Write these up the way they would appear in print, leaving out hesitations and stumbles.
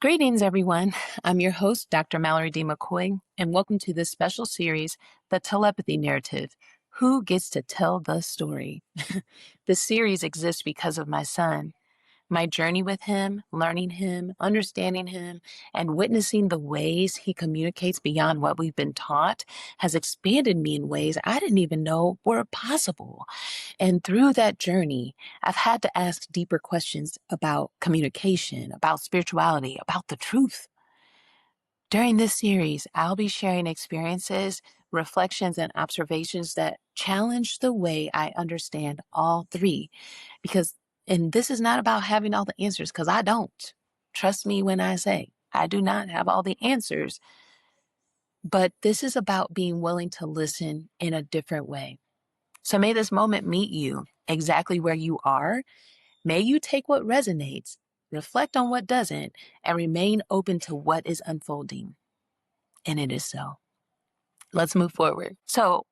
Greetings, everyone. I'm your host, Dr. Mallory D. McCoy, and welcome to this special series, The Telepathy Narrative. Who gets to tell the story? This series exists because of my son. My journey with him, learning him, understanding him, and witnessing the ways he communicates beyond what we've been taught has expanded me in ways I didn't even know were possible. And through that journey, I've had to ask deeper questions about communication, about spirituality, about the truth. During this series, I'll be sharing experiences, reflections, and observations that challenge the way I understand all three. And this is not about having all the answers, because I don't. Trust me when I say I do not have all the answers. But this is about being willing to listen in a different way. So may this moment meet you exactly where you are. May you take what resonates, reflect on what doesn't, and remain open to what is unfolding. And it is so. Let's move forward. So,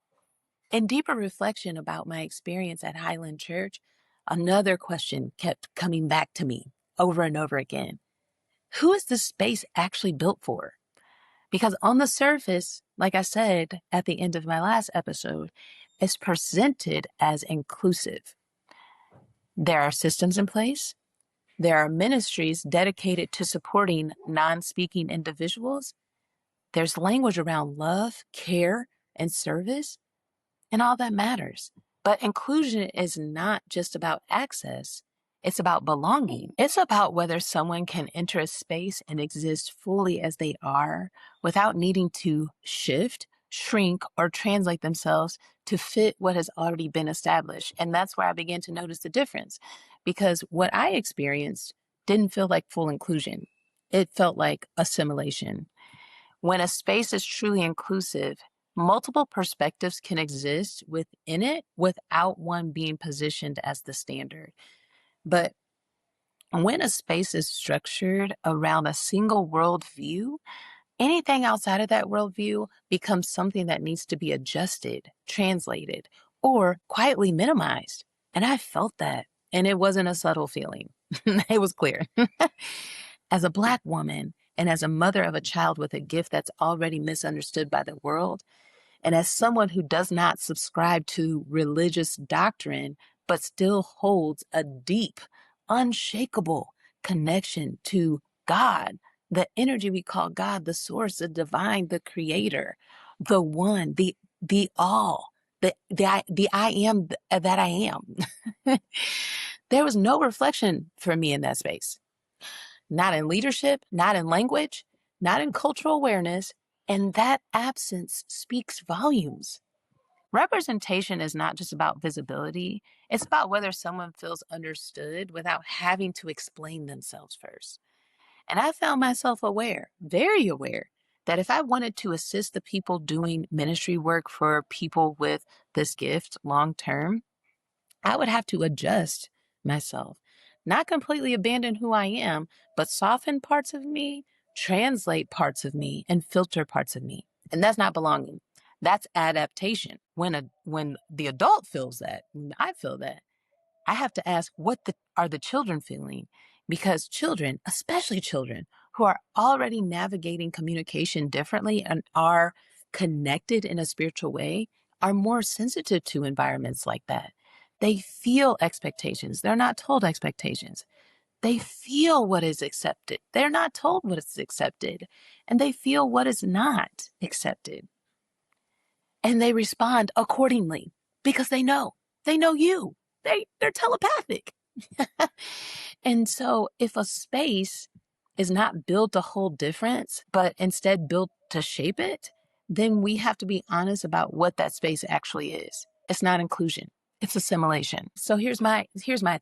in deeper reflection about my experience at Highland Church, another question kept coming back to me over and over again. Who is this space actually built for? Because on the surface, like I said at the end of my last episode, it's presented as inclusive. There are systems in place. There are ministries dedicated to supporting non-speaking individuals. There's language around love, care, and service, and all that matters. But inclusion is not just about access. It's about belonging. It's about whether someone can enter a space and exist fully as they are without needing to shift, shrink, or translate themselves to fit what has already been established. And that's where I began to notice the difference, because what I experienced didn't feel like full inclusion. It felt like assimilation. When a space is truly inclusive, multiple perspectives can exist within it without one being positioned as the standard. But when a space is structured around a single worldview, anything outside of that worldview becomes something that needs to be adjusted, translated, or quietly minimized. And I felt that. And it wasn't a subtle feeling. It was clear. As a Black woman and as a mother of a child with a gift that's already misunderstood by the world, and as someone who does not subscribe to religious doctrine, but still holds a deep, unshakable connection to God, the energy we call God, the source, the divine, the creator, the one, the all, the I am that I am. There was no reflection for me in that space. Not in leadership, not in language, not in cultural awareness, and that absence speaks volumes. Representation is not just about visibility, it's about whether someone feels understood without having to explain themselves first. And I found myself aware, very aware, that if I wanted to assist the people doing ministry work for people with this gift long term, I would have to adjust myself, not completely abandon who I am, but soften parts of me, translate parts of me, and filter parts of me. And that's not belonging. That's adaptation. When the adult feels that, when I feel that, I have to ask, are the children feeling? Because children, especially children who are already navigating communication differently and are connected in a spiritual way, are more sensitive to environments like that. They feel expectations. They're not told expectations. They feel what is accepted. They're not told what is accepted. And they feel what is not accepted. And they respond accordingly because they know you. They're telepathic. And so if a space is not built to hold difference, but instead built to shape it, then we have to be honest about what that space actually is. It's not inclusion. It's assimilation. So here's my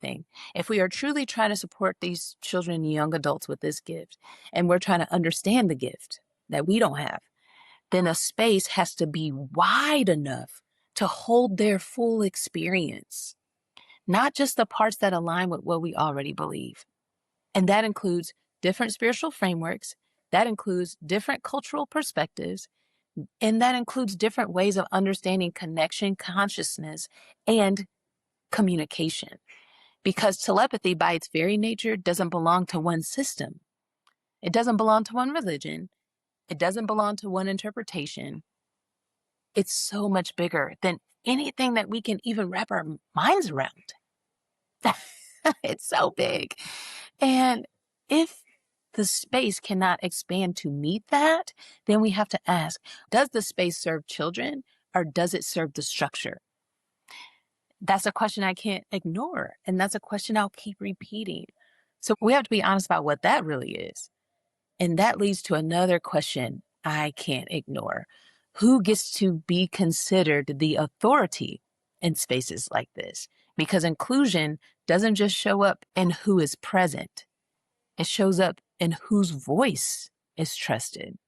thing. If we are truly trying to support these children and young adults with this gift, and we're trying to understand the gift that we don't have, then a space has to be wide enough to hold their full experience, not just the parts that align with what we already believe. And that includes different spiritual frameworks, that includes different cultural perspectives, and that includes different ways of understanding connection, consciousness, and communication. Because telepathy, by its very nature, doesn't belong to one system. It doesn't belong to one religion. It doesn't belong to one interpretation. It's so much bigger than anything that we can even wrap our minds around. It's so big. And if the space cannot expand to meet that, then we have to ask, does the space serve children or does it serve the structure? That's a question I can't ignore. And that's a question I'll keep repeating. So we have to be honest about what that really is. And that leads to another question I can't ignore. Who gets to be considered the authority in spaces like this? Because inclusion doesn't just show up in who is present, it shows up in whose voice is trusted.